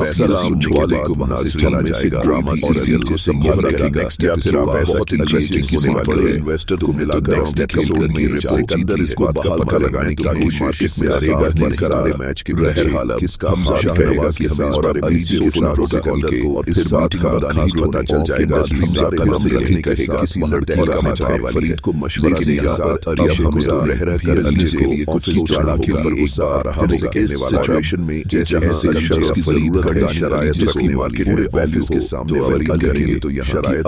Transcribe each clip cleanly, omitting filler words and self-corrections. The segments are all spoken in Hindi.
वालेकुम चला जाएगा ड्रामा सीरियल को संभाल रखेगा या फिर आप ऐसा इंटरेस्टिंग होने वाले इन्वेस्टर को मिलाकर एपिसोड में रिपोर्ट अंदर इसको का पता लगाने की कोशिश में रहेगा बरकरार मैच के बहरहाल किसका शाहनवाज के साथ और अलीजे के साथ प्रोटोकॉल को और इस बात का खास पता चल जाएगा सारे कदम रखने के साथ किसी लड़की का चाहे फरीद को मशवरा देगा और अब हमें तो रह रहा कर अलीजे के लिए कुछ सोचना के ऊपर गुस्सा आ रहा होगा कहने वाला सिचुएशन में जैसे शख्स की फरीद खड़ा शरायत रखने वाले पूरे ऑफिस के सामने फरीद करेंगे तो यहाँ शरायत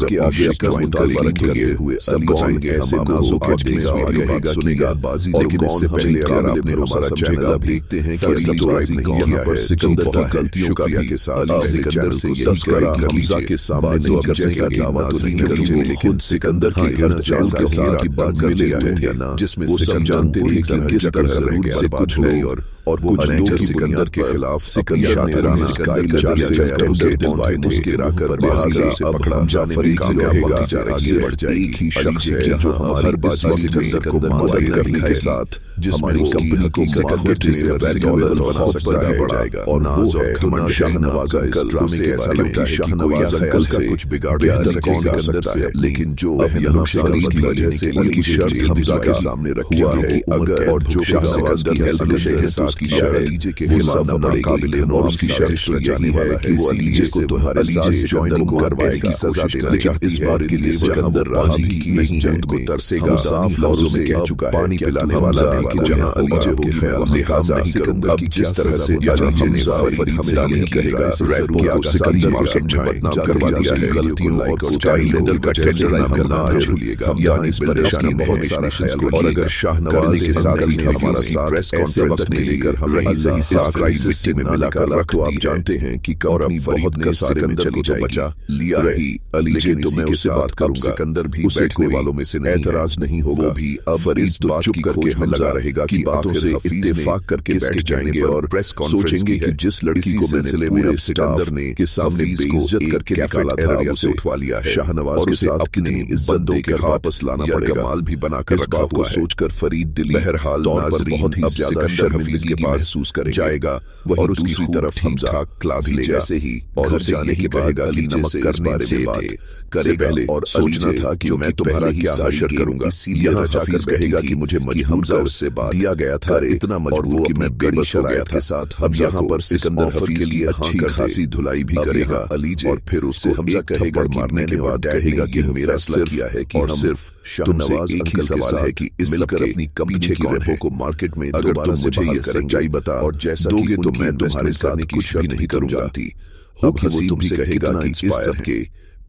के आगे ज्वाइन करते हुए अलीजे ऐसे नाजुक में कहेगा सुनेगा बाजी लेकिन इससे पहले अगर आपने हमारा चैनल आप देखते हैं कि सब्सक्राइब नहीं किया है सिकंदर बहुत गलतियों के साथ सिकंदर से सब्सक्राइब हमजा के सामने नहीं कर सकेगा दावा तो नहीं करेंगे लेकिन सिकंदर के घर जान के साथ की बात कर ले आए थे ना जिसमें सिकंदर जानते थे कि किस तरह से बात हुई और वो जो सिकंदर के खिलाफ सिकंदर ने सिकंदर का दिया जाए उसे दिलवाए मुस्कुराकर लिहाजा से पकड़ा जाने वाली कामयाबी आगे बढ़ जाएगी शख्स है जो हर बात सिकंदर को मदद करने के साथ जिसमें कंपनी को सिकंदर से $1 और खौफ पैदा बढ़ जाएगा और नाज और घमंड शाहनवाज का ड्रामे के ऐसा लगता है शाहनवाज अंकल का कुछ बिगाड़ सिकंदर से लेकिन जो यहाँ फरीद की वजह से उनकी शर्त हमजा के सामने रखी है अगर और जो सिकंदर हेल्प करते हैं साथ की अलीजे के खिलाफ नाकाबिले और उसकी शर्त जाने वाला है वो अलीजे को तुम्हारे साथ ज्वाइन करवाएगी सजा देना चाहती है इस बात के लिए सिकंदर राजी की नहीं जंग को तरसेगा साफ लफ्जों में कह चुका है पानी पिलाने वाला है कि जहां अलीजे के ख्याल लिहाजा सिकंदर जिस तरह से अलीजे ने फरीद हमजा नहीं कहेगा रैरू को सिकंदर मार्केट में बदनाम करवा दिया है गलतियों और स्टाइल लेवल का सेंटर करना ना भूलिएगा यहाँ इस परेशानी बहुत सारा ख्याल और अगर शाहनवाज के साथ हमारा साथ ऐसे वक्त नहीं लेकर हमें मिट्टी में मिलाकर रख तो आप जानते हैं कि कंपनी बहुत ने सिकंदर को तो बचा लिया रही अलीजे तो मैं उससे बात करूंगा सिकंदर भी बैठने वालों में से एतराज नहीं होगा भी अब फरीद तो चुप करके में लगा रहेगा कि बातों से इत्तेफाक करके बैठ जाएंगे और प्रेस सोचेंगे कि जिस लड़की को सिलसिले में अब सिकंदर ने के सामने बेइज्जत करके निकाला था उसे उठवा लिया है शाहनवाज के साथ कितनी इज्जत देकर वापस लाना पड़ेगा माल भी बनाकर रखा हुआ है सोचकर फरीद दिली बहरहाल बहुत ही ज्यादा शर्मिंदगी के महसूस कर जाएगा और दूसरी तरफ हमजा क्लास ले जैसे ही और घर जाने के बाद अली नमक करने से बात करे पहले और सोचना था कि मैं तुम्हारा क्या हशर करूंगा यहाँ जाकर कहेगा कि मुझे हमजा उससे बात दिया गया था इतना मजबूर कि मैं बेबस हो गया था साथ हम यहाँ पर सिकंदर हफीज के लिए अच्छी खासी धुलाई भी करेगा अलीजे और फिर उसको हमजा कहेगा मारने के बाद कहेगा कि मेरा सिर्फ किया है कि और सिर्फ शाहनवाज एक ही सवाल है कि मिलकर अपनी कंपनी की रेपो को मार्केट में अगर तुम मुझे ये सच्चाई बता और जैसा दोगे तो मैं तुम्हारे साथ कुछ भी नहीं करूंगा अब वो तुमसे कहेगा कि इस सबके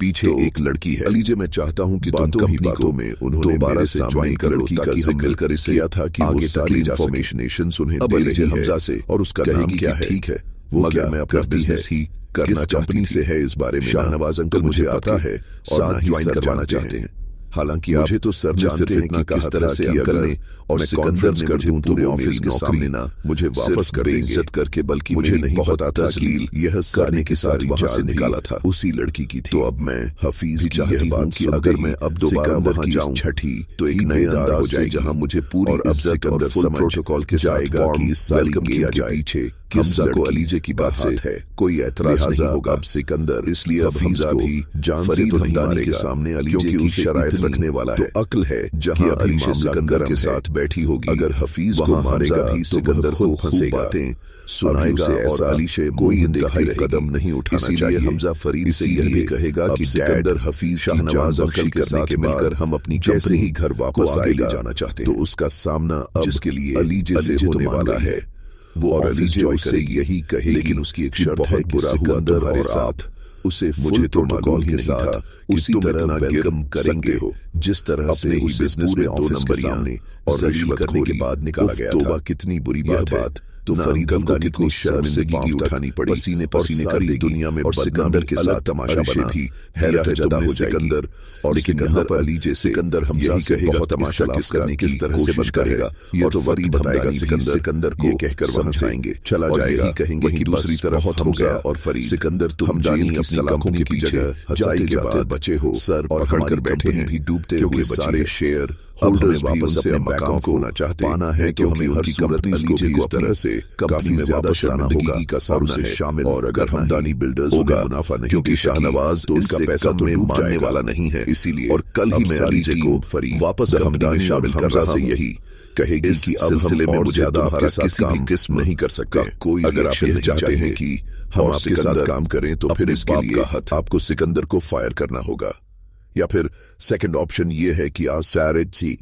पीछे तो एक लड़की है अलीजे मैं चाहता हूं कि तुम कहीं बातों में उन्होंने मेरे से ज्वाइन कर लड़की का मिलकर इसे किया था कि आगे तक इन्फॉर्मेशन सुने अब अलीजे हमजा से और उसका नाम क्या है ठीक है वो क्या मैं अपना बिजनेस ही करना कंपनी से है इस बारे में शाहनवाज अंकल मुझे आता है और ज्वाइन करवाना चाहते हैं हालांकि मुझे तो सर जानते हैं कि किस तरह से अंकल ने और सिकंदर ने कर दूं तो ऑफिस के सामने ना मुझे वापस कर इज्जत करके बल्कि मुझे नहीं बहुत आता तस्लील यह करने के साथ वहां से निकाला था उसी लड़की की थी तो अब मैं हफीज की यह बात कि अगर मैं अब दोबारा वहां जाऊं छठी तो एक नए अंदाज हो जाए जहां मुझे पूरी इज्जत और फुल प्रोटोकॉल के जाएगा कि वेलकम किया जाए पीछे हमजा को अलीजे की बात से है कोई एतराज नहीं होगा अब सिकंदर इसलिए अब हमजा भी जान से तो नहीं के सामने अलीजे की शरायत रखने वाला है तो अक्ल है जहां अलीजे सिकंदर के साथ बैठी होगी अगर हफीज को मारेगा भी सिकंदर को फंसेगा बातें सुनाएगा और अलीशे कोई इंतहाई कदम नहीं उठाना चाहिए हमजा फरीद से यह भी कहेगा कि सिकंदर हफीज शाहनवाज अंकल के साथ मिलकर हम अपनी कंपनी ही घर वापस आगे ले जाना चाहते हैं तो उसका सामना जिसके लिए अलीजे से होने वाला है वो और अलीजे उससे यही कहे लेकिन उसकी एक शर्त है बुरा हुआ तुम्हारे साथ उसे मुझे तो प्रोटोकॉल के साथ उसी तरह वेलकम करेंगे हो जिस तरह से ही बिजनेस में 2 नंबर सामने और रिश्वत करने के बाद निकाला गया था कितनी बुरी बात है तो फरीद को कितनी शर्मिंदगी उठानी पड़ी पसीने पसीने कर दी दुनिया में और सिकंदर के साथ तमाशा बना भी हैरत जदा हो सिकंदर और लेकिन यहाँ पर अलीजे सिकंदर हमजा से बहुत तमाशा करने किस तरह से बच करेगा ये तो फरीद बताएगा सिकंदर को कहकर वहां से आएंगे चला जाएगा कहेंगे कि दूसरी तरफ हो गया और फरीद सिकंदर तुम जानी अपनी लाखों के पीछे हंसाई के बाद बचे हो सर और पकड़ कर बैठे हैं भी डूबते हुए सारे शेयर अब हमें वापस अपने मकाम को होना चाहते पाना है कि हमें हर कंपनी को भी इस तरह से कंपनी में ज्यादा शर्मिंदगी का सामना है शामिल और अगर हमदानी बिल्डर्स होगा मुनाफा नहीं क्योंकि शाहनवाज तो इनका पैसा तो मानने वाला नहीं है इसीलिए और कल ही मैं अलीजे को वापस हमदानी शामिल कर रहा से यही कहेगी कि अब सिलसिले में मुझे ज्यादा हमारे साथ काम किस्म नहीं कर सकते कोई अगर आप यह चाहते हैं कि हम आपके साथ काम करें तो फिर इसके लिए आपको सिकंदर को फायर करना होगा या फिर सेकंड ऑप्शन ये है कि आप सैरेज सी